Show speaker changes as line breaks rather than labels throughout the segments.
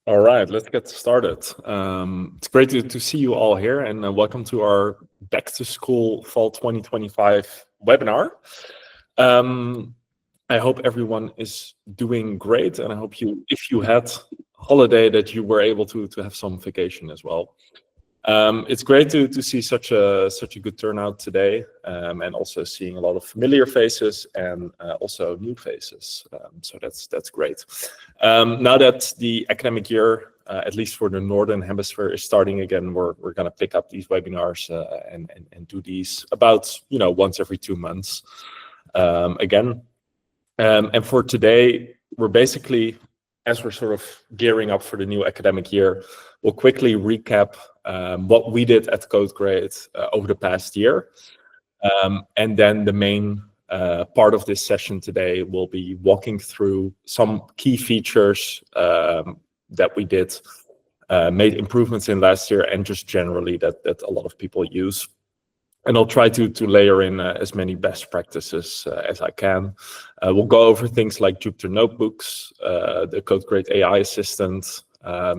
All right, let's get started. It's great to see you all here, and welcome to our Back to School Fall 2025 webinar. I hope everyone is doing great, and I hope if you had holiday, that you were able to have some vacation as well. It's great to see such a good turnout today, and also seeing a lot of familiar faces and also new faces. So that's great. Now that the academic year, at least for the Northern Hemisphere, is starting again, we're going to pick up these webinars and do these about once every 2 months again. And for today, we're basically, as we're sort of gearing up for the new academic year, we'll quickly recap what we did at CodeGrade over the past year. And then the main part of this session today will be walking through some key features that we did, made improvements in last year, and just generally that a lot of people use. And I'll try to layer in as many best practices as I can. We'll go over things like Jupyter Notebooks, the CodeGrade AI Assistant,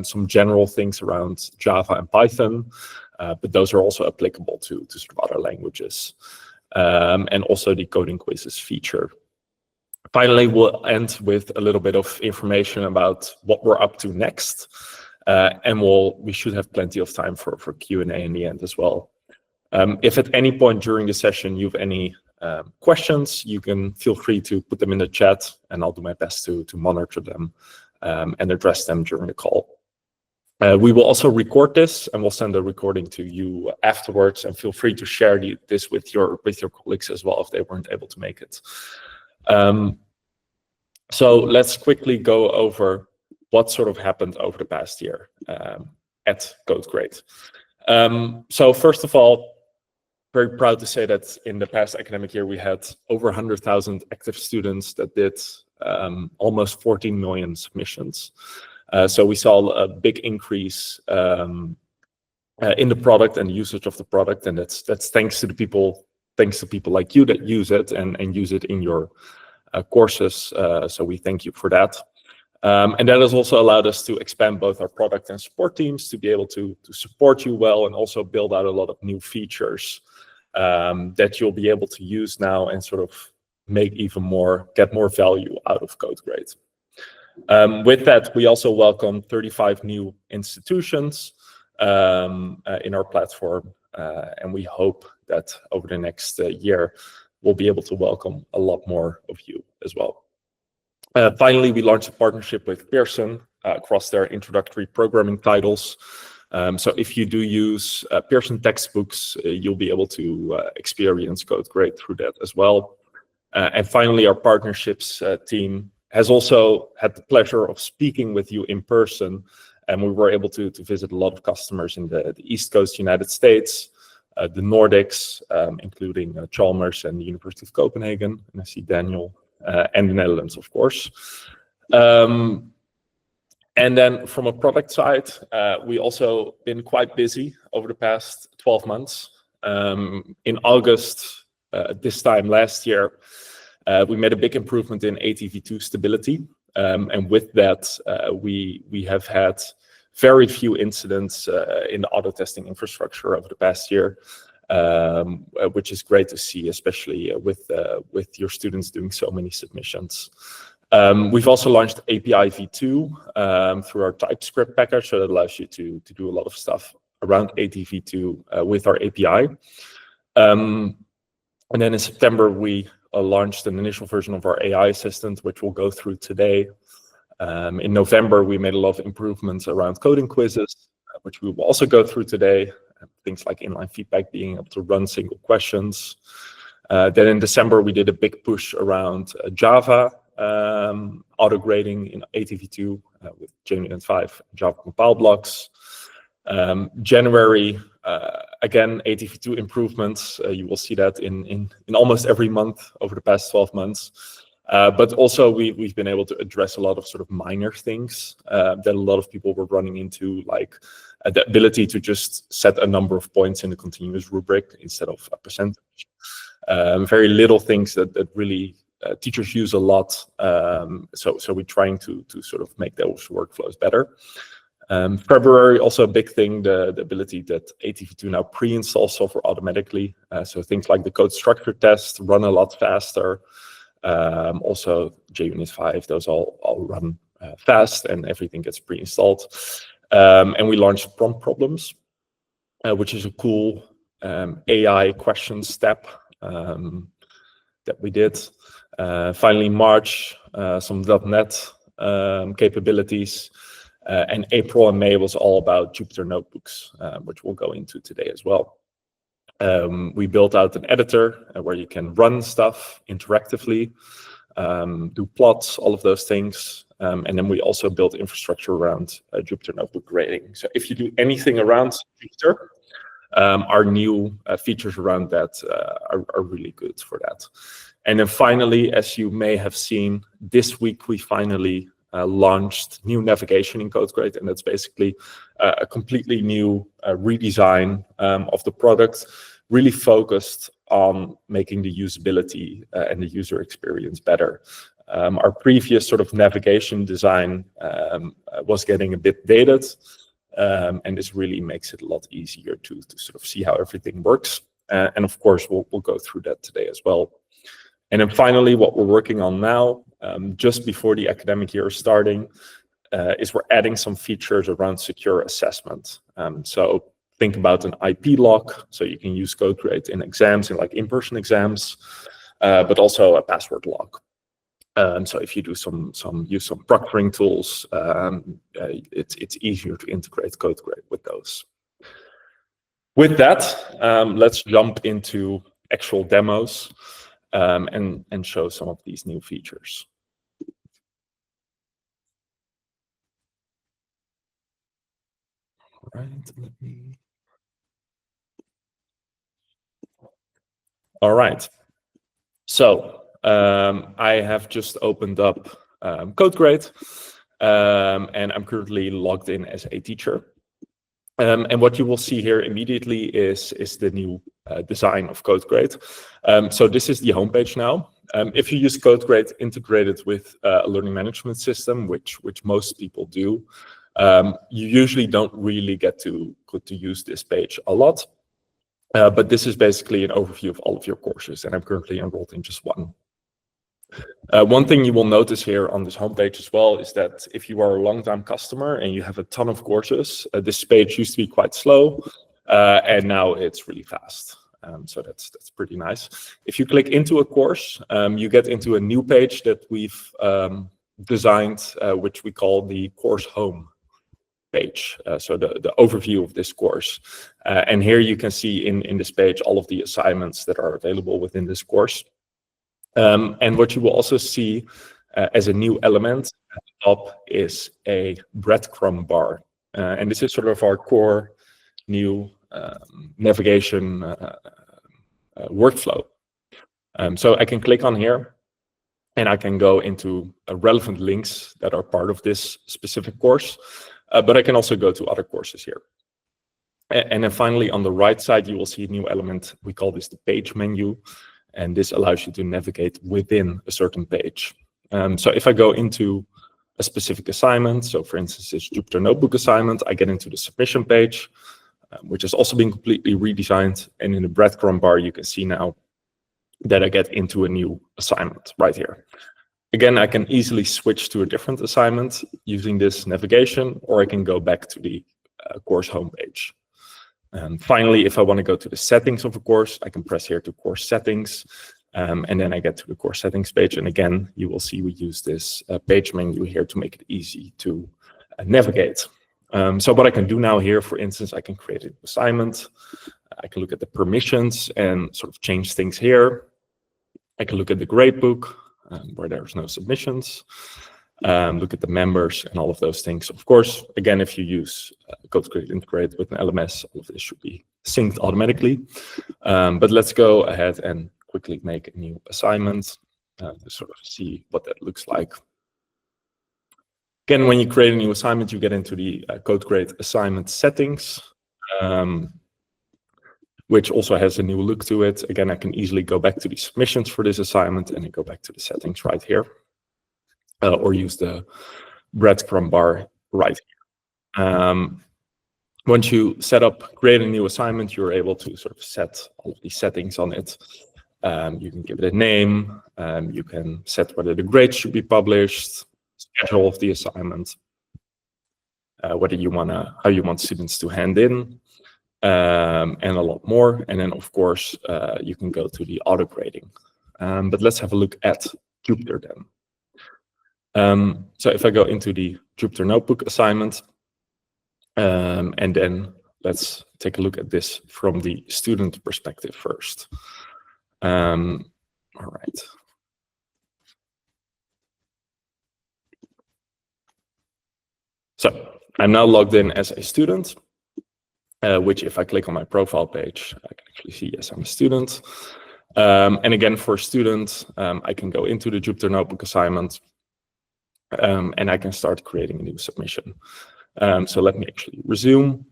some general things around Java and Python, but those are also applicable to sort of other languages, and also the coding quizzes feature. Finally, we'll end with a little bit of information about what we're up to next, and we should have plenty of time for Q&A in the end as well. If at any point during the session you have any questions, you can feel free to put them in the chat, and I'll do my best to monitor them and address them during the call. We will also record this, and we'll send a recording to you afterwards, and feel free to share this with your colleagues as well if they weren't able to make it. So let's quickly go over what sort of happened over the past year at CodeGrade. So first of all, very proud to say that in the past academic year, we had over 100,000 active students that did almost 14 million submissions. So we saw a big increase in the product and the usage of the product, and that's thanks to people like you that use it and use it in your courses. So we thank you for that. And that has also allowed us to expand both our product and support teams to be able to support you well, and also build out a lot of new features that you'll be able to use now and sort of get more value out of CodeGrade. With that, we also welcome 35 new institutions in our platform, and we hope that over the next year, we'll be able to welcome a lot more of you as well. Finally, we launched a partnership with Pearson across their introductory programming titles. So if you do use Pearson textbooks, you'll be able to experience CodeGrade through that as well. And finally, our partnerships team has also had the pleasure of speaking with you in person, and we were able to visit a lot of customers in the East Coast United States, the Nordics, including Chalmers and the University of Copenhagen, and I see Daniel, and the Netherlands, of course. And then from a product side, we also been quite busy over the past 12 months. In August, this time last year, we made a big improvement in ATv2 stability. And with that, we have had very few incidents in the auto testing infrastructure over the past year, which is great to see, especially with your students doing so many submissions. We've also launched API v2 through our TypeScript package, so that allows you to do a lot of stuff around ATv2 with our API. And then in September, we launched an initial version of our AI assistant, which we'll go through today. In November, we made a lot of improvements around coding quizzes, which we will also go through today. Things like inline feedback, being able to run single questions. Then in December, we did a big push around Java, autograding in ATv2 with JUnit 5 Java compile blocks. January, again, ATv2 improvements. You will see that in almost every month over the past 12 months. But also we've been able to address a lot of sort of minor things that a lot of people were running into, like the ability to just set a number of points in the continuous rubric instead of a percentage. Very little things that really teachers use a lot. So we're trying to sort of make those workflows better. February, also a big thing, the ability that ATV2 now pre-installs software automatically. So things like the code structure test run a lot faster. Also JUnit 5, those all run fast, and everything gets pre-installed. And we launched prompt problems, which is a cool AI question step that we did. Finally, March, some .NET capabilities. And April and May was all about Jupyter Notebooks, which we'll go into today as well. We built out an editor where you can run stuff interactively, do plots, all of those things. And then we also built infrastructure around Jupyter Notebook grading. So if you do anything around Jupyter, our new features around that are really good for that. And then finally, as you may have seen, this week we finally launched new navigation in CodeGrade, and that's basically a completely new redesign of the product, really focused on making the usability and the user experience better. Our previous sort of navigation design was getting a bit dated, and this really makes it a lot easier to sort of see how everything works. And of course, we'll go through that today as well. And then finally, what we're working on now, just before the academic year is starting, is we're adding some features around secure assessment. So think about an IP lock, so you can use CodeGrade in exams, in like in-person exams, but also a password lock. So if you do use some proctoring tools, it's easier to integrate CodeGrade with those. With that, let's jump into actual demos and show some of these new features. All right, All right. So I have just opened up CodeGrade, and I'm currently logged in as a teacher. And what you will see here immediately is the new design of CodeGrade. So this is the homepage now. If you use CodeGrade integrated with a learning management system, which most people do, you usually don't really get to use this page a lot. But this is basically an overview of all of your courses, and I'm currently enrolled in just one. One thing you will notice here on this homepage as well is that if you are a long-time customer and you have a ton of courses, this page used to be quite slow, and now it's really fast. So that's pretty nice. If you click into a course, you get into a new page that we've designed, which we call the course home page. So the overview of this course. And here you can see in this page all of the assignments that are available within this course. And what you will also see as a new element at the top is a breadcrumb bar. And this is sort of our core new navigation workflow. So I can click on here and I can go into relevant links that are part of this specific course, but I can also go to other courses here. And then finally, on the right side, you will see a new element. We call this the page menu. And this allows you to navigate within a certain page. So if I go into a specific assignment, so for instance, this Jupyter Notebook assignment, I get into the submission page, which has also been completely redesigned. And in the breadcrumb bar, you can see now that I get into a new assignment right here. Again, I can easily switch to a different assignment using this navigation, or I can go back to the course homepage. And finally, if I want to go to the settings of a course, I can press here to course settings, and then I get to the course settings page. And again, you will see we use this page menu here to make it easy to navigate. So what I can do now here, for instance, I can create an assignment. I can look at the permissions and sort of change things here. I can look at the gradebook where there's no submissions. Look at the members and all of those things. Of course, again, if you use CodeGrade integrated with an LMS, all of this should be synced automatically. But let's go ahead and quickly make a new assignment to sort of see what that looks like. Again, when you create a new assignment, you get into the CodeGrade assignment settings. which also has a new look to it. Again, I can easily go back to the submissions for this assignment and then go back to the settings right here, or use the breadcrumb bar right here. Once you create a new assignment, you're able to sort of set all of these settings on it. You can give it a name. You can set whether the grade should be published, schedule of the assignment, how you want students to hand in, and a lot more. And then, of course, you can go to the auto grading. But let's have a look at Jupyter then. So if I go into the Jupyter Notebook assignment, and then let's take a look at this from the student perspective first. All right. So I'm now logged in as a student, which if I click on my profile page, I can actually see, yes, I'm a student. And again, for a student, I can go into the Jupyter Notebook assignment, and I can start creating a new submission. So let me actually resume.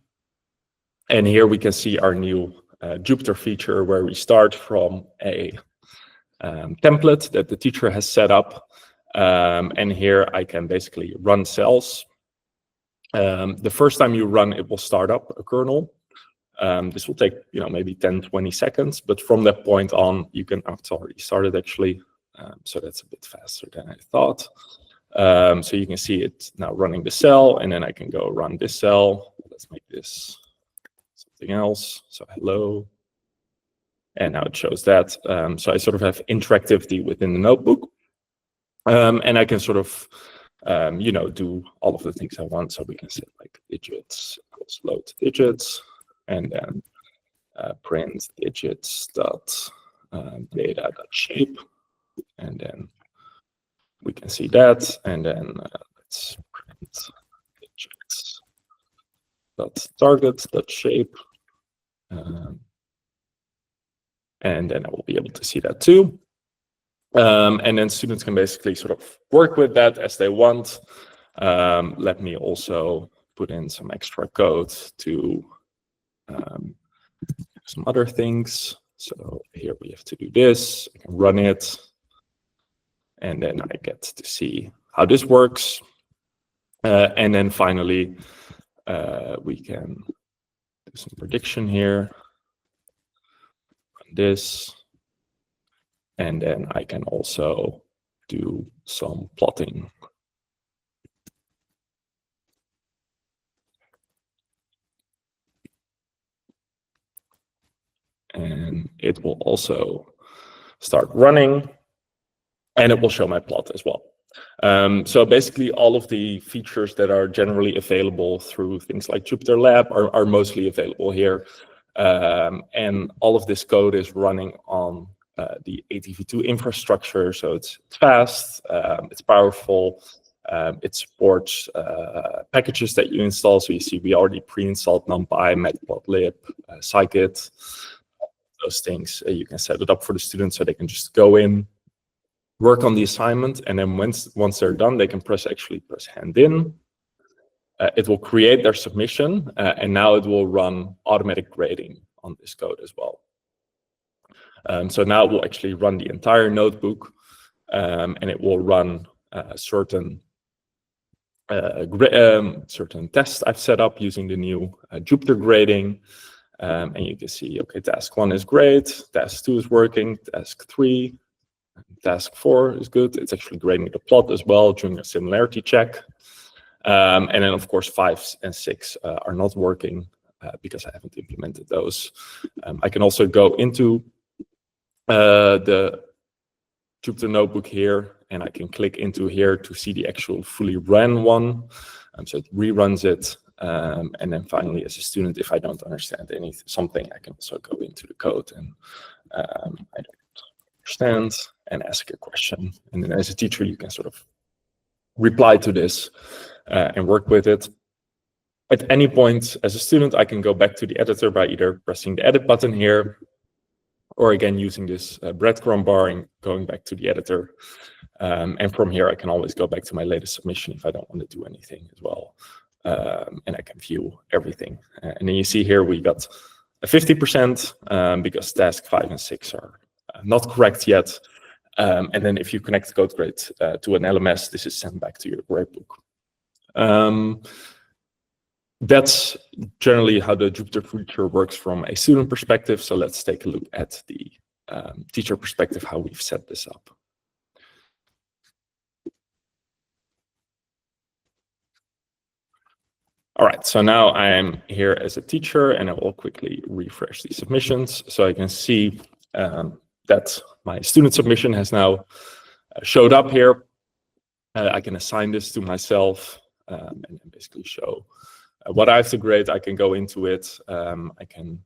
And here we can see our new Jupyter feature where we start from a template that the teacher has set up. And here I can basically run cells. The first time you run, it will start up a kernel. This will take, maybe 10, 20 seconds. But from that point on, you can, it's already started actually. So that's a bit faster than I thought. So you can see it now running the cell, and then I can go run this cell. Let's make this something else. So hello. And now it shows that. So I sort of have interactivity within the notebook. And I can sort of, do all of the things I want. So we can set like digits, load digits, and then print digits dot data dot shape, and then we can see that, and then let's print digits dot target dot shape, and then I will be able to see that too. And then students can basically sort of work with that as they want. Let me also put in some extra code to do some other things. So here we have to do this. I can run it. And then I get to see how this works. And then finally, we can do some prediction here. Run this. And then I can also do some plotting. And it will also start running. And it will show my plot as well. So basically, all of the features that are generally available through things like Jupyter Lab are mostly available here. And all of this code is running on the ATV2 infrastructure. So it's fast, it's powerful, it supports packages that you install. So you see we already pre-installed NumPy, Matplotlib, scikit, those things. You can set it up for the students so they can just go in, work on the assignment, and then once they're done, they can press hand in. It will create their submission, and now it will run automatic grading on this code as well. So now it will actually run the entire notebook, and it will run certain tests I've set up using the new Jupyter grading. And you can see, okay, task 1 is great, task 2 is working, task 3, task 4 is good. It's actually grading the plot as well during a similarity check. And then, of course, 5 and 6 are not working because I haven't implemented those. I can also go into the Jupyter Notebook here, and I can click into here to see the actual fully ran one. So it reruns it. And then finally, as a student, if I don't understand something, I can also go into the code and I don't understand and ask a question. And then as a teacher, you can sort of reply to this and work with it. At any point as a student, I can go back to the editor by either pressing the edit button here, or again, using this breadcrumb bar and going back to the editor. And from here, I can always go back to my latest submission if I don't want to do anything as well. And I can view everything. And then you see here, we got 50% because task 5 and 6 are not correct yet. And then if you connect CodeGrade to an LMS, this is sent back to your gradebook. That's generally how the Jupyter feature works from a student perspective. So let's take a look at the teacher perspective, how we've set this up. All right, so now I am here as a teacher, and I will quickly refresh the submissions so I can see that my student submission has now showed up here. I can assign this to myself and basically show what I have to grade. I can go into it. I can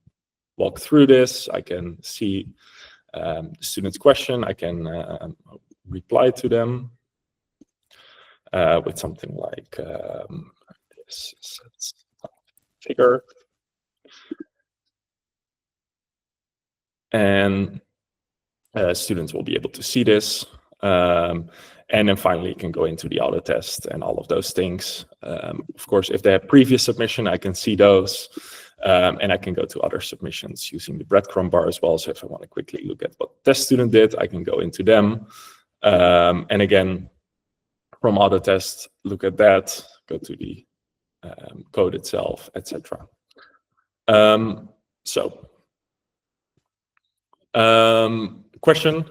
walk through this. I can see the student's question. I can reply to them with something like this figure. And students will be able to see this. And then finally, you can go into the auto test and all of those things. Of course, if they have previous submission, I can see those. And I can go to other submissions using the breadcrumb bar as well. So if I want to quickly look at what the test student did, I can go into them. And again, from auto test, look at that, go to the code itself, etc. Question,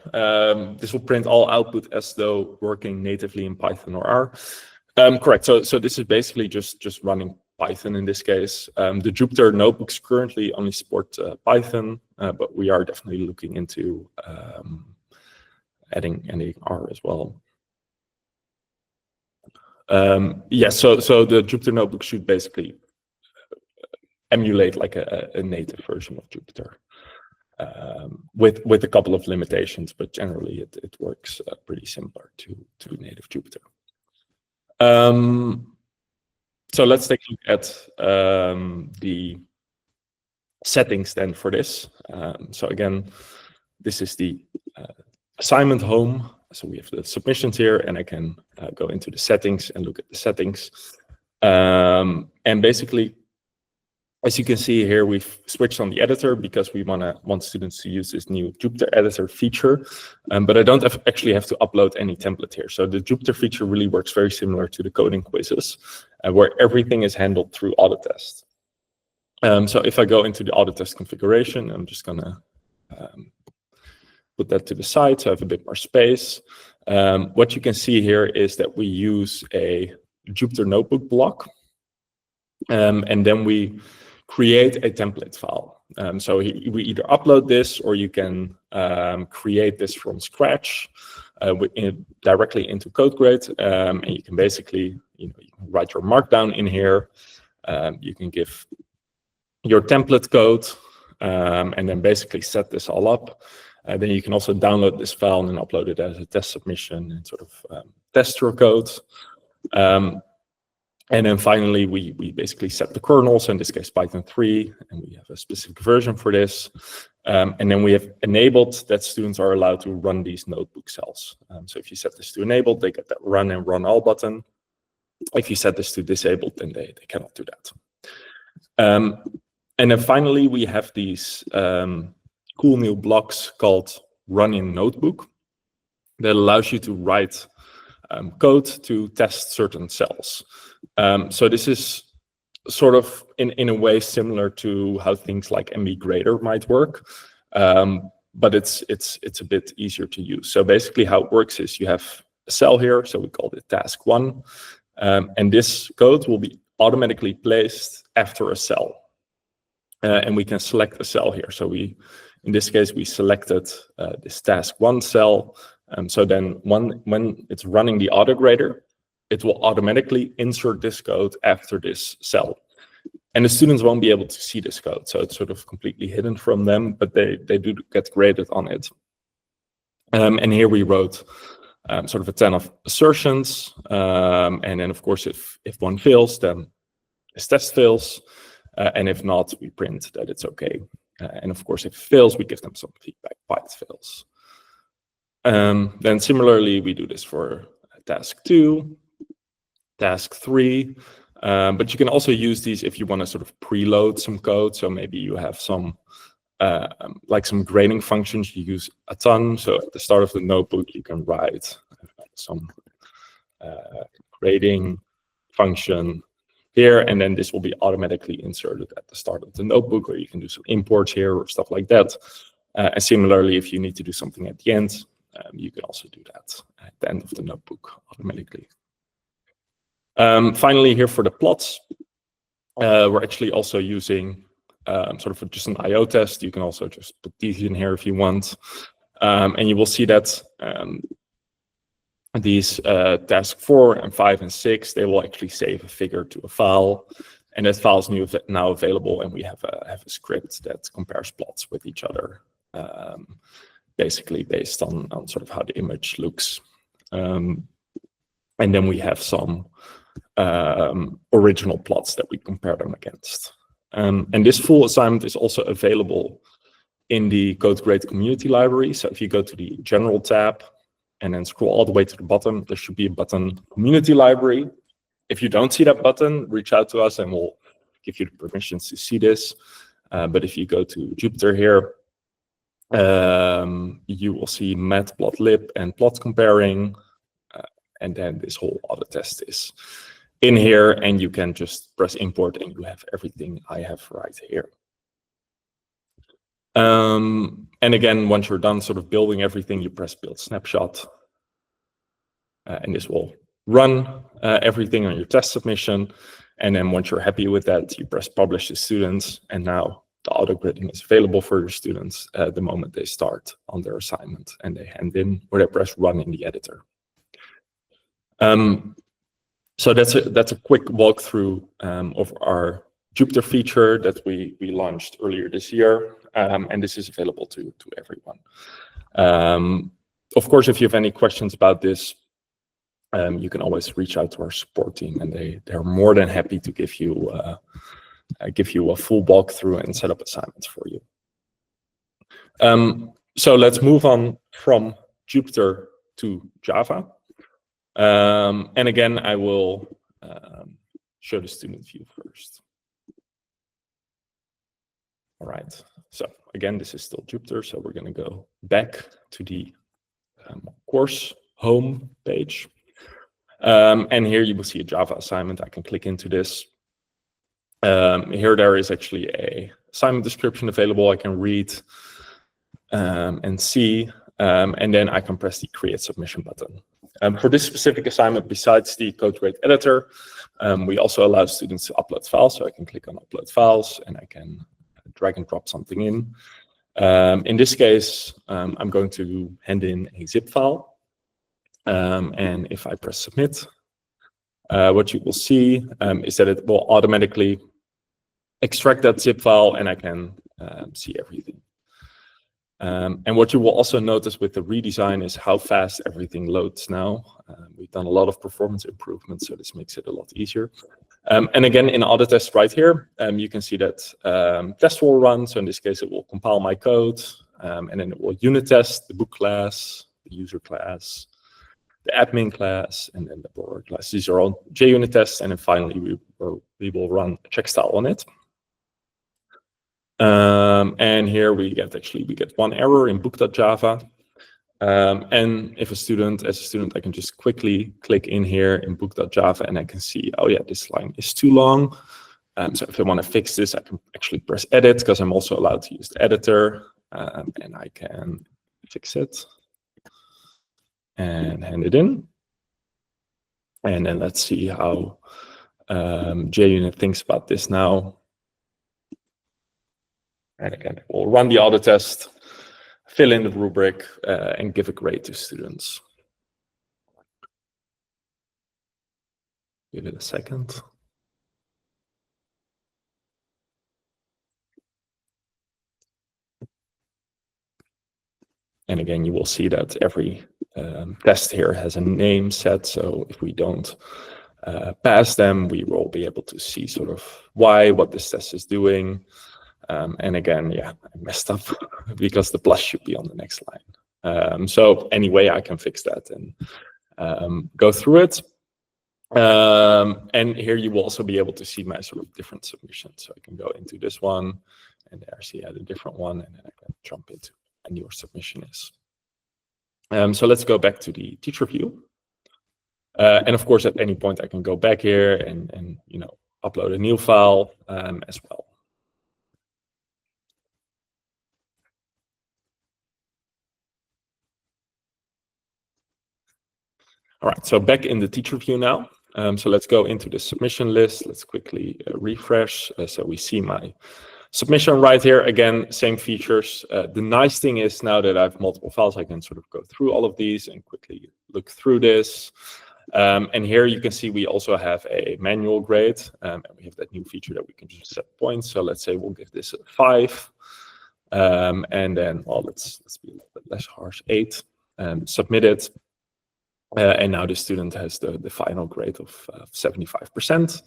this will print all output as though working natively in Python or R. Correct, so this is basically just running Python in this case. The Jupyter notebooks currently only support Python, but we are definitely looking into adding R as well. Yes, so the Jupyter notebook should basically emulate like a native version of Jupyter. With a couple of limitations, but generally it works pretty similar to native Jupyter. So let's take a look at the settings then for this. So again, this is the assignment home. So we have the submissions here, and I can go into the settings and look at the settings. And basically, as you can see here, we've switched on the editor because we want students to use this new Jupyter editor feature. But I don't actually have to upload any template here. So the Jupyter feature really works very similar to the coding quizzes, where everything is handled through Autotest. So if I go into the Autotest configuration, I'm just gonna put that to the side so I have a bit more space. What you can see here is that we use a Jupyter Notebook block, and then we create a template file. So we either upload this, or you can create this from scratch directly into CodeGrade, and you can basically you can write your markdown in here. You can give your template code, and then basically set this all up. Then you can also download this file and then upload it as a test submission and sort of test your code. And then finally, we basically set the kernel, so in this case, Python 3, and we have a specific version for this. And then we have enabled that students are allowed to run these notebook cells. So if you set this to enabled, they get that run and run all button. If you set this to disabled, then they cannot do that. And then finally, we have these cool new blocks called run in notebook that allows you to write code to test certain cells. So this is sort of in a way similar to how things like MB Grader might work, but it's a bit easier to use. So basically how it works is you have a cell here, so we call it task 1, and this code will be automatically placed after a cell. And we can select a cell here. So in this case, we selected this task 1 cell. So then when it's running the autograder, it will automatically insert this code after this cell. And the students won't be able to see this code. So it's sort of completely hidden from them, but they do get graded on it. And here we wrote sort of a 10 of assertions. And then, of course, if one fails, then this test fails. And if not, we print that it's okay. And of course, if it fails, we give them some feedback why it fails. Then similarly, we do this for task 2, task 3. But you can also use these if you want to sort of preload some code. So maybe you have some like some grading functions you use a ton. So at the start of the notebook, you can write some grading function here, and then this will be automatically inserted at the start of the notebook, or you can do some imports here or stuff like that. And similarly, if you need to do something at the end, you can also do that at the end of the notebook automatically. Finally, here for the plots, we're actually also using sort of just an IO test. You can also just put these in here if you want. And you will see that these task 4 and 5 and 6, they will actually save a figure to a file. And that file is now available, and we have a script that compares plots with each other, basically based on sort of how the image looks. And then we have some original plots that we compare them against. And this full assignment is also available in the CodeGrade community library. So if you go to the General tab and then scroll all the way to the bottom, there should be a button Community Library. If you don't see that button, reach out to us and we'll give you the permissions to see this. But if you go to Jupyter here, you will see matplotlib and plot comparing. And then this whole other test is in here, and you can just press import and you have everything I have right here. And again, once you're done sort of building everything, you press build snapshot. And this will run everything on your test submission. And then once you're happy with that, you press publish to students. And now the auto-grading is available for your students the moment they start on their assignment and they hand in, or they press run in the editor. So that's a quick walkthrough of our Jupyter feature that we launched earlier this year, and this is available to everyone. Of course, if you have any questions about this, you can always reach out to our support team, and they're more than happy to give you a full walkthrough and set up assignments for you. So let's move on from Jupyter to Java. And again, I will show the student view first. All right, so again, this is still Jupyter, so we're going to go back to the course home page. And here you will see a Java assignment. I can click into this. Here there is actually a assignment description available. I can read and see, and then I can press the create submission button. For this specific assignment, besides the CodeGrade editor, we also allow students to upload files. So I can click on upload files and I can drag and drop something in. In this case, I'm going to hand in a zip file. And if I press submit, what you will see is that it will automatically extract that zip file and I can see everything. And what you will also notice with the redesign is how fast everything loads now. We've done a lot of performance improvements, so this makes it a lot easier. And again, in auto test right here, you can see that test will run. So in this case, it will compile my code, and then it will unit test the book class, the user class, the admin class, and then the borrower class. These are all JUnit tests, and then finally we will run a check style on it. And here we get one error in book.java. And if as a student, I can just quickly click in here in book.java and I can see, oh yeah, this line is too long. So if I want to fix this, I can actually press edit because I'm also allowed to use the editor, and I can fix it and hand it in. And then let's see how JUnit thinks about this now. And again, we'll run the auto test, fill in the rubric, and give a grade to students. Give it a second. And again, you will see that every test here has a name set. So if we don't pass them, we will be able to see sort of what this test is doing. And again, yeah, I messed up because the plus should be on the next line. So anyway, I can fix that and go through it. And here you will also be able to see my sort of different submissions. So I can go into this one, and there I see the different one, and then I can jump into and your submission is. So let's go back to the teacher view. And of course, at any point, I can go back here and you know, upload a new file as well. All right, so back in the teacher view now. So let's go into the submission list. Let's quickly refresh. So we see my submission right here. Again, same features. The nice thing is now that I have multiple files, I can sort of go through all of these and quickly look through this. And here you can see we also have a manual grade, and we have that new feature that we can just set points. So let's say we'll give this a 5, and then, well, let's be a little bit less harsh, 8, submit it. And now the student has the final grade of 75%,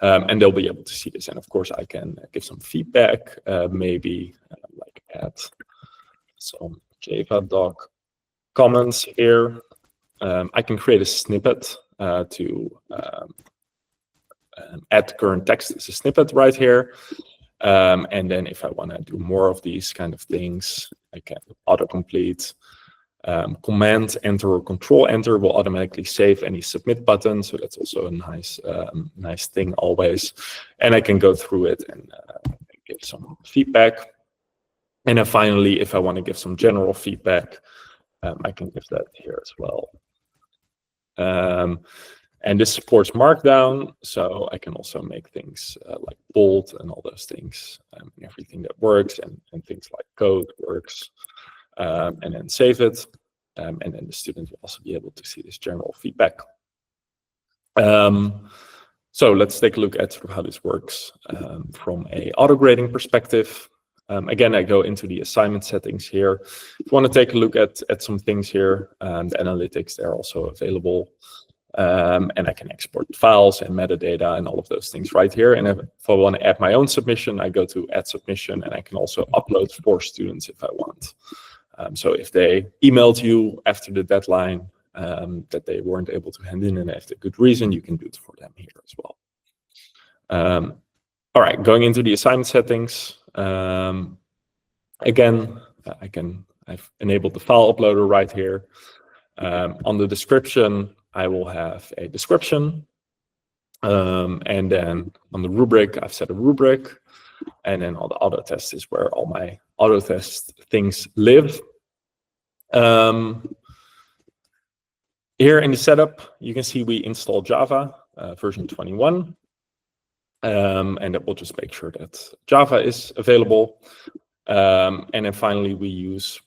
and they'll be able to see this. And of course, I can give some feedback, maybe like add some Java doc comments here. I can create a snippet to add current text as a snippet right here. And then if I want to do more of these kind of things, I can autocomplete. Command enter or control enter will automatically save any submit button. So that's also a nice thing always. And I can go through it and give some feedback. And then finally, if I want to give some general feedback, I can give that here as well. And this supports Markdown, so I can also make things like bold and all those things, and everything that works, and things like code works. And then save it, and then the student will also be able to see this general feedback. So let's take a look at sort of how this works from a auto-grading perspective. Again, I go into the assignment settings here. If you want to take a look at some things here, the analytics, they're also available. And I can export files and metadata and all of those things right here. And if I want to add my own submission, I go to add submission, and I can also upload for students if I want. So if they emailed you after the deadline that they weren't able to hand in, and if there's a good reason, you can do it for them here as well. All right, going into the assignment settings. Again, I've enabled the file uploader right here. On the description, I will have a description. And then on the rubric, I've set a rubric. And then all the auto tests is where all my auto test things live. Here in the setup, you can see we install Java version 21. And that will just make sure that Java is available. And then finally, we use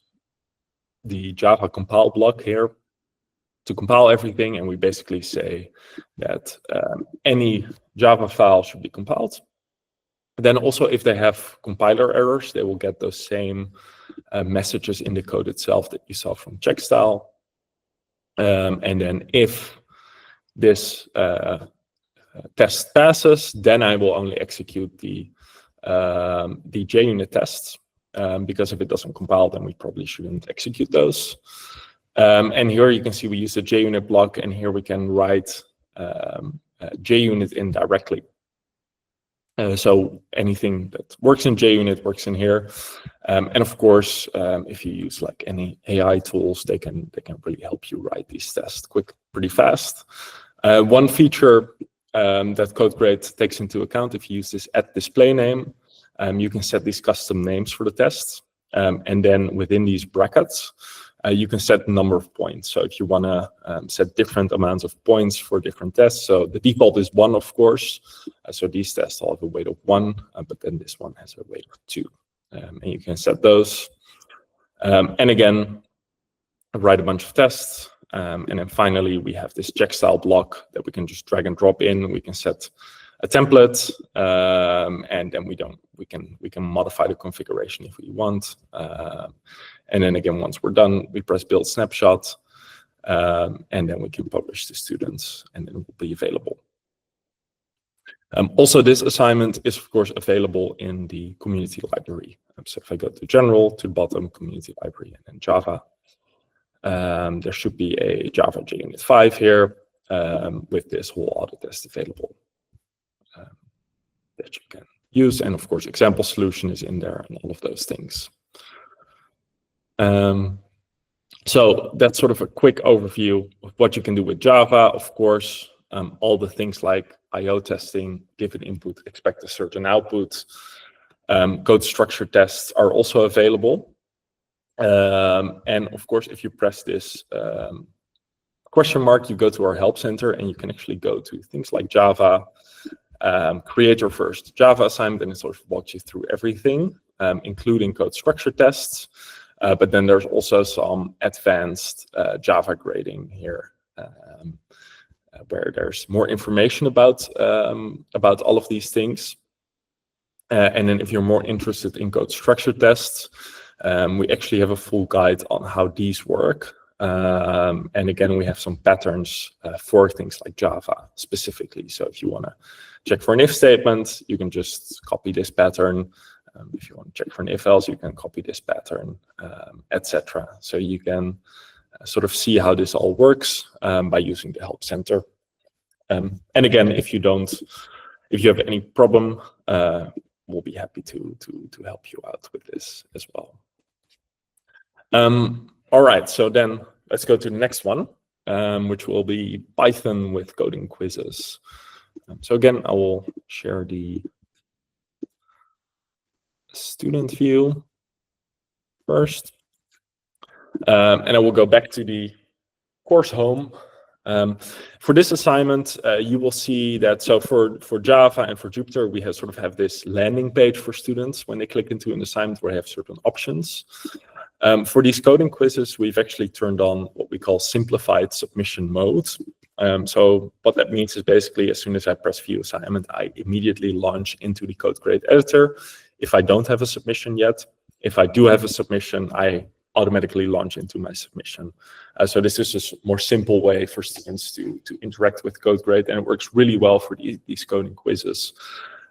the Java compile block here to compile everything. And we basically say that any Java file should be compiled. Then also, if they have compiler errors, they will get those same messages in the code itself that you saw from checkstyle. And then if this test passes, then I will only execute the JUnit tests, because if it doesn't compile, then we probably shouldn't execute those. And here you can see we use the JUnit block, and here we can write JUnit in directly. So anything that works in JUnit works in here. And of course, if you use like any AI tools, they can really help you write these tests pretty fast. One feature that CodeGrade takes into account, if you use this @display name, you can set these custom names for the tests. And then within these brackets, you can set the number of points. So if you want to set different amounts of points for different tests, so the default is 1, of course. So these tests all have a weight of 1, but then this one has a weight of 2. And you can set those. And again, write a bunch of tests. And then finally, we have this checkstyle block that we can just drag and drop in. We can set a template, and then we can modify the configuration if we want. And then again, once we're done, we press build snapshot, and then we can publish to students, and then it will be available. Also, this assignment is of course available in the community library. So if I go to general, to the bottom, community library, and then Java, there should be a Java JUnit 5 here. with this whole auto test available that you can use. And of course, example solution is in there and all of those things. So that's sort of a quick overview of what you can do with Java. Of course, all the things like I/O testing, give an input, expect a certain output. Code structure tests are also available. And of course, if you press this question mark, you go to our help center and you can actually go to things like Java, create your first Java assignment, and it sort of walks you through everything, including code structure tests. But then there's also some advanced Java grading here, where there's more information about all of these things. And then if you're more interested in code structure tests, we actually have a full guide on how these work. And again, we have some patterns for things like Java specifically. So if you want to check for an if statement, you can just copy this pattern. If you want to check for an if else, you can copy this pattern, etc. So you can sort of see how this all works by using the help center. And again, if you have any problem, we'll be happy to help you out with this as well. All right, so then let's go to the next one, which will be Python with coding quizzes. So again, I will share the student view first, and I will go back to the course home. For this assignment, you will see that, so for Java and for Jupyter, we have this landing page for students when they click into an assignment where they have certain options. For these coding quizzes, we've actually turned on what we call simplified submission mode. So what that means is basically as soon as I press view assignment, I immediately launch into the CodeGrade editor if I don't have a submission yet. If I do have a submission, I automatically launch into my submission. So this is just a more simple way for students to interact with CodeGrade, and it works really well for these coding quizzes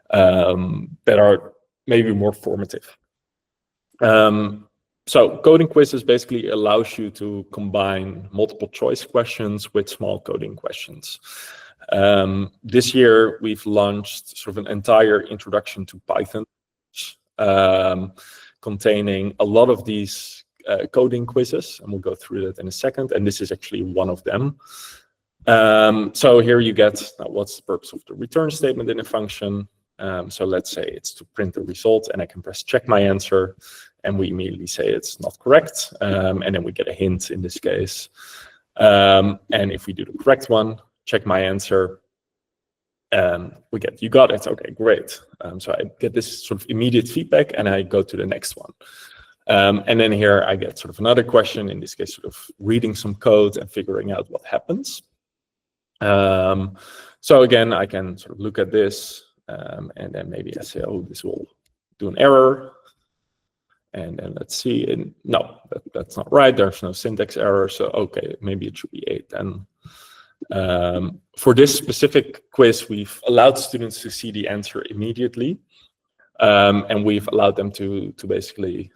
that are maybe more formative. So coding quizzes basically allows you to combine multiple choice questions with small coding questions. This year, we've launched sort of an entire introduction to Python, containing a lot of these coding quizzes, and we'll go through that in a second, and this is actually one of them. So here you get what's the purpose of the return statement in a function. So let's say it's to print the result, and I can press check my answer, and we immediately say it's not correct, and then we get a hint in this case. And if we do the correct one, check my answer, we get, you got it, okay, great. So I get this sort of immediate feedback, and I go to the next one. And then here I get sort of another question, in this case, sort of reading some code and figuring out what happens. So again, I can sort of look at this, and then maybe I say, oh, this will do an error. And then let's see, and no, that's not right. There's no syntax error. So, okay, maybe it should be 8 then. For this specific quiz, we've allowed students to see the answer immediately. And we've allowed them to basically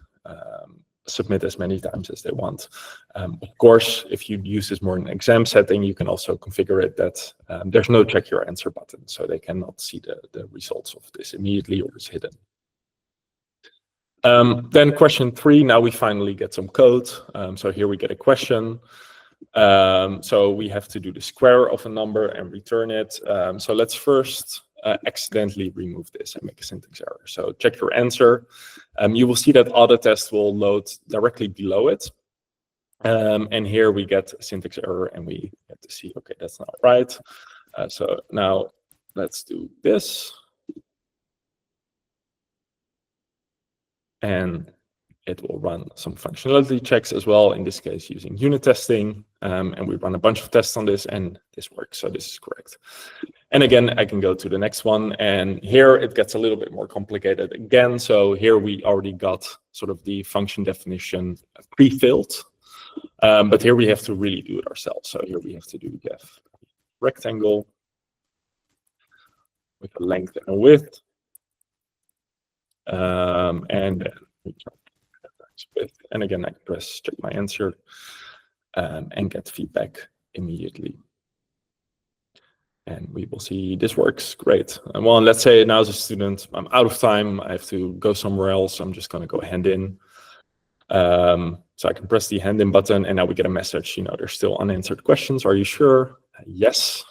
submit as many times as they want. Of course, if you use this more in an exam setting, you can also configure it that there's no check your answer button, so they cannot see the results of this immediately, or it's hidden. Then question 3, now we finally get some code. So here we get a question. So we have to do the square of a number and return it. So let's first accidentally remove this and make a syntax error. So check your answer. You will see that auto test will load directly below it. And here we get a syntax error, and we get to see, okay, that's not right. So now let's do this. And it will run some functionality checks as well, in this case using unit testing. And we run a bunch of tests on this, and this works, so this is correct. And again, I can go to the next one, and here it gets a little bit more complicated again. So here we already got sort of the function definition pre-filled, but here we have to really do it ourselves. So here we have to do def rectangle with a length and a width. And then we with, and again, I can press check my answer and get feedback immediately. And we will see this works. Great. And well, let's say now as a student, I'm out of time. I have to go somewhere else. I'm just going to go hand in. So I can press the hand in button, and now we get a message. There's still unanswered questions. Are you sure? Yes,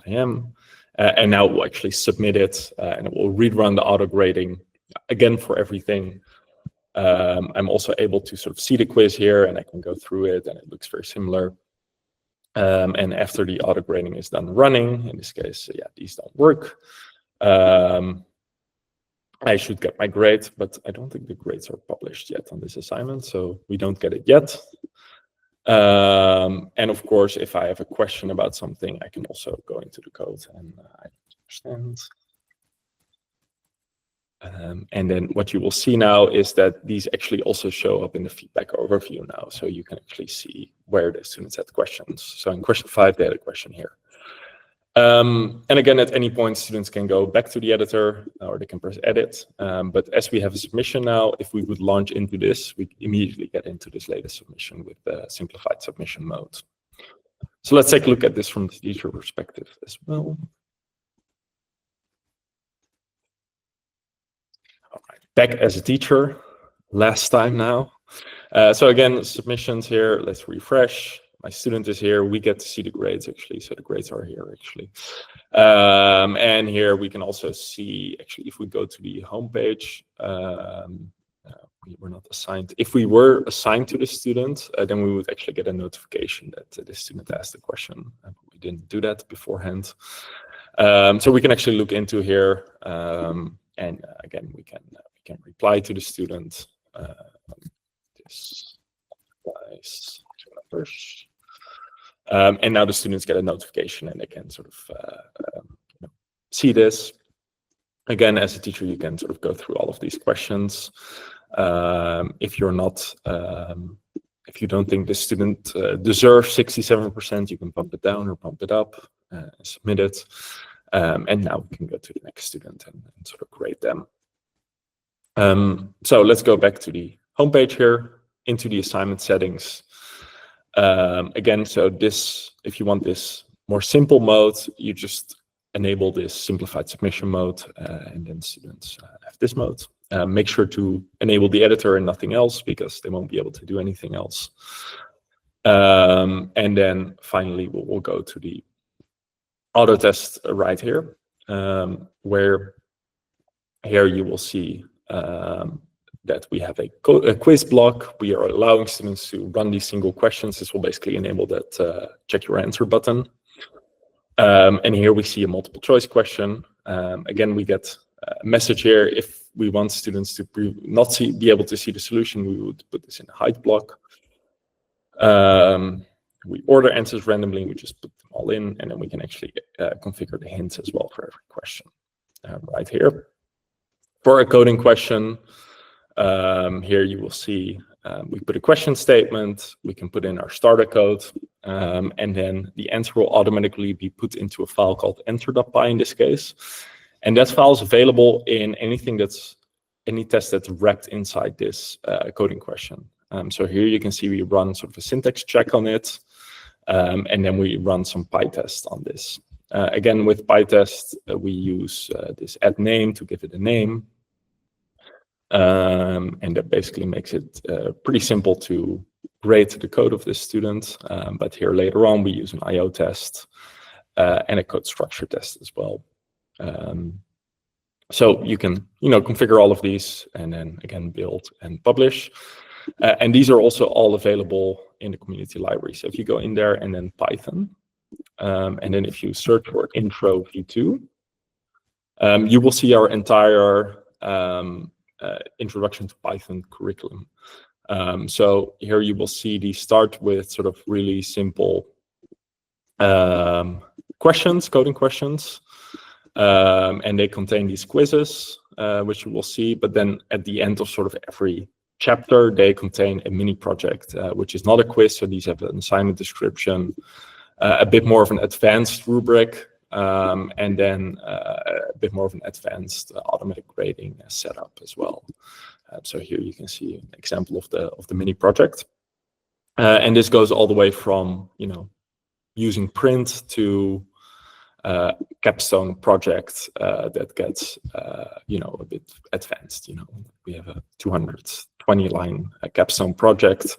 I am. And now we'll actually submit it, and it will rerun the auto grading again for everything. I'm also able to sort of see the quiz here, and I can go through it, and it looks very similar. And after the auto grading is done running, in this case, yeah, these don't work. I should get my grade, but I don't think the grades are published yet on this assignment, so we don't get it yet. And of course, if I have a question about something, I can also go into the code and I understand. And then what you will see now is that these actually also show up in the feedback overview now. So you can actually see where the students had questions. So in question 5, they had a question here. And again, at any point, students can go back to the editor or they can press edit. But as we have a submission now, if we would launch into this, we immediately get into this latest submission with the simplified submission mode. So let's take a look at this from the teacher perspective as well. All right, back as a teacher, last time now. So again, submissions here, let's refresh. My student is here. We get to see the grades actually. So the grades are here actually. And here we can also see actually if we go to the homepage, we were not assigned. If we were assigned to the student, then we would actually get a notification that the student asked a question. We didn't do that beforehand. So we can actually look into here. And again, we can reply to the student. This applies to numbers. And now the students get a notification and they can sort of see this. Again, as a teacher, you can sort of go through all of these questions. If you're not, if you don't think the student deserves 67%, you can bump it down or bump it up, submit it. And now we can go to the next student and sort of grade them. So let's go back to the homepage here, into the assignment settings. Again, so this, if you want this more simple mode, you just enable this simplified submission mode, and then students have this mode. Make sure to enable the editor and nothing else, because they won't be able to do anything else. And then finally, we'll go to the auto test right here, where here you will see that we have a quiz block. We are allowing students to run these single questions. This will basically enable that check your answer button. And here we see a multiple choice question. Again, we get a message here. If we want students to not be able to see the solution, we would put this in a hide block. We order answers randomly. We just put them all in, and then we can actually configure the hints as well for every question right here. For a coding question, here you will see we put a question statement, we can put in our starter code, and then the answer will automatically be put into a file called enter.py in this case. And that file is available in anything that's, any test that's wrapped inside this coding question. So here you can see we run sort of a syntax check on it, and then we run some PyTest on this. Again, with PyTest, we use this add name to give it a name. And that basically makes it pretty simple to grade the code of this student. But here later on, we use an IO test and a code structure test as well. So you can, configure all of these and then again build and publish. And these are also all available in the community library. So if you go in there and then Python, and then if you search for intro v2, you will see our entire introduction to Python curriculum. So here you will see these start with sort of really simple questions, coding questions, and they contain these quizzes, which you will see. But then at the end of sort of every chapter, they contain a mini project, which is not a quiz. So these have an assignment description, a bit more of an advanced rubric, and then a bit more of an advanced automatic grading setup as well. So here you can see an example of the mini project, and this goes all the way from using print to capstone project that gets a bit advanced. We have a 220-line capstone project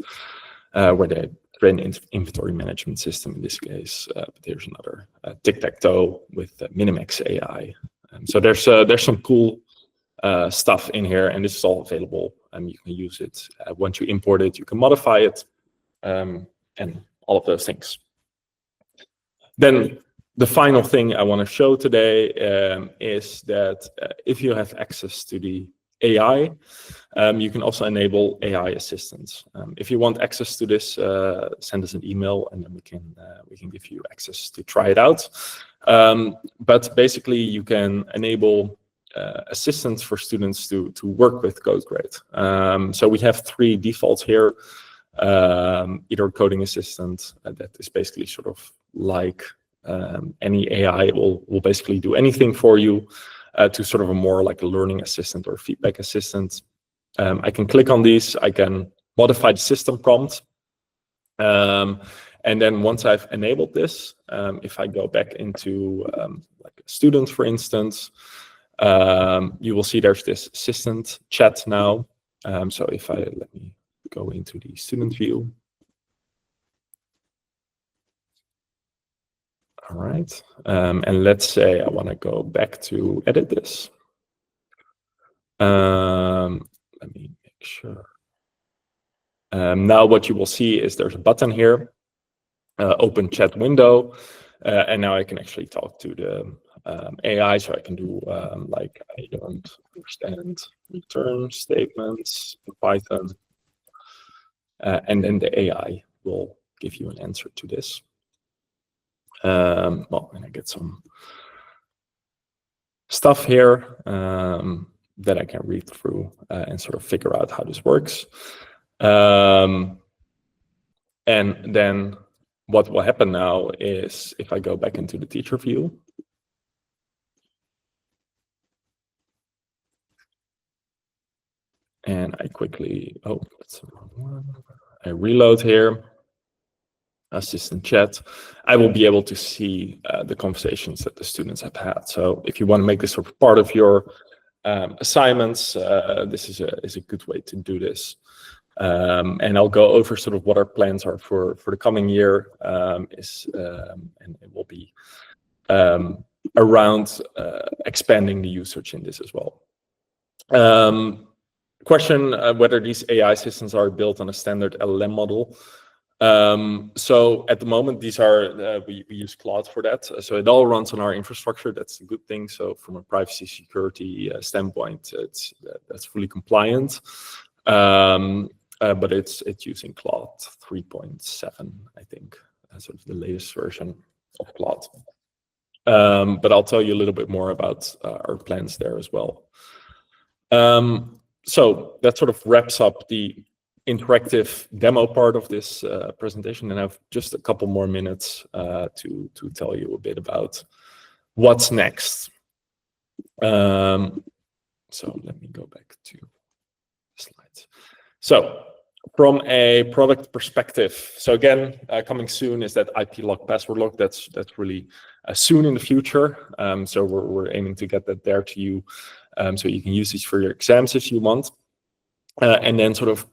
where they create an inventory management system in this case. But there's another tic-tac-toe with Minimax AI. So there's some cool stuff in here, and this is all available. You can use it. Once you import it, you can modify it, and all of those things. Then the final thing I want to show today is that if you have access to the AI, you can also enable AI assistance. If you want access to this, send us an email, and then we can give you access to try it out. But basically, you can enable assistance for students to work with CodeGrade. So we have 3 defaults here. Either coding assistant that is basically sort of like any AI will basically do anything for you, to sort of a more like a learning assistant or feedback assistant. I can click on these. I can modify the system prompt. And then once I've enabled this, if I go back into like a student, for instance, you will see there's this assistant chat now. So if let me go into the student view. All right, and let's say I want to go back to edit this. Let me make sure. Now what you will see is there's a button here, open chat window, and now I can actually talk to the AI, so I can do like I don't understand return statements in Python, and then the AI will give you an answer to this. Well, and I get some stuff here that I can read through and sort of figure out how this works. And then what will happen now is if I go back into the teacher view, and I quickly, that's the wrong one. I reload here. Assistant chat, I will be able to see the conversations that the students have had. So if you want to make this sort of part of your assignments, this is a good way to do this. And I'll go over sort of what our plans are for the coming year, and it will be around expanding the usage in this as well. Question whether these AI systems are built on a standard LLM model. So at the moment, these are we use Claude for that. So it all runs on our infrastructure. That's a good thing. So from a privacy security standpoint, that's fully compliant. But it's using Claude 3.7, I think, sort of the latest version of Claude. But I'll tell you a little bit more about our plans there as well. So that sort of wraps up the interactive demo part of this presentation, and I have just a couple more minutes to tell you a bit about what's next. So let me go back to the slides. So from a product perspective, so again, coming soon is that IP lock, password lock. That's really soon in the future. So we're aiming to get that there to you, so you can use these for your exams if you want. And then sort of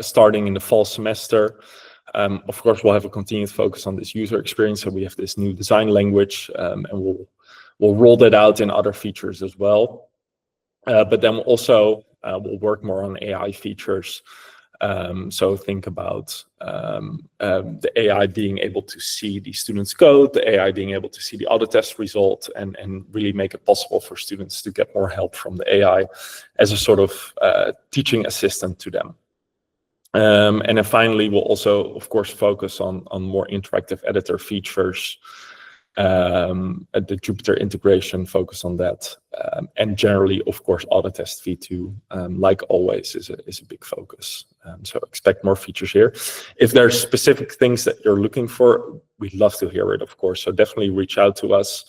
starting in the fall semester, of course, we'll have a continued focus on this user experience. So we have this new design language, and we'll roll that out in other features as well. But then also we'll work more on AI features. So think about the AI being able to see the students' code, the AI being able to see the auto test result, and really make it possible for students to get more help from the AI as a sort of teaching assistant to them. And then finally, we'll also, of course, focus on more interactive editor features. At the Jupyter integration, focus on that, and generally, of course, auto test v2, like always, is a big focus. So expect more features here. If there's specific things that you're looking for, we'd love to hear it, of course. So definitely reach out to us,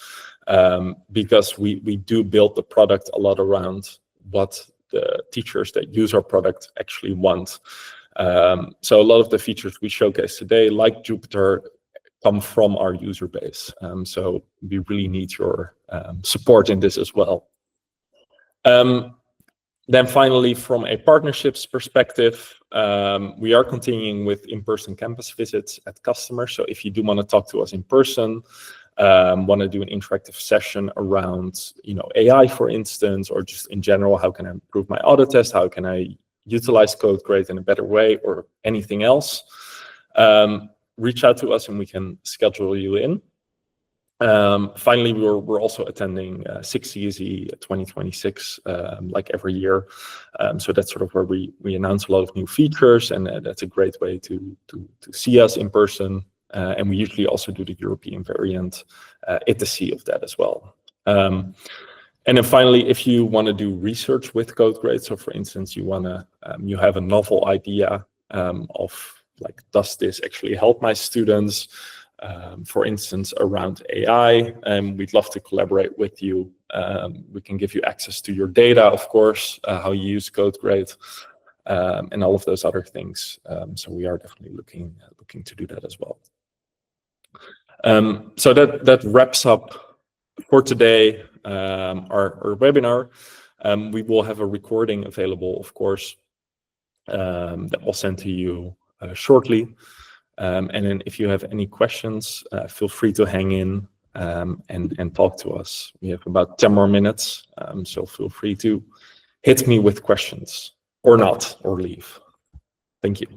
because we do build the product a lot around what the teachers that use our product actually want. So a lot of the features we showcase today, like Jupyter, come from our user base. So we really need your support in this as well. Then finally, from a partnerships perspective, we are continuing with in-person campus visits at customers. So if you do want to talk to us in person, want to do an interactive session around, AI, for instance, or just in general, how can I improve my auto test? How can I utilize CodeGrade in a better way, or anything else? Reach out to us and we can schedule you in. Finally, we're also attending 6CSE 2026, like every year. So that's sort of where we announce a lot of new features, and that's a great way to see us in person. And we usually also do the European variant at the sea of that as well. And then finally, if you want to do research with CodeGrade, so for instance, you have a novel idea of like, does this actually help my students? For instance, around AI, and we'd love to collaborate with you. We can give you access to your data, of course, how you use CodeGrade, and all of those other things. So we are definitely looking to do that as well. So that wraps up for today our webinar. We will have a recording available, of course, that we'll send to you shortly. And then if you have any questions, feel free to hang in and talk to us. We have about 10 more minutes, so feel free to hit me with questions or not, or leave. Thank you.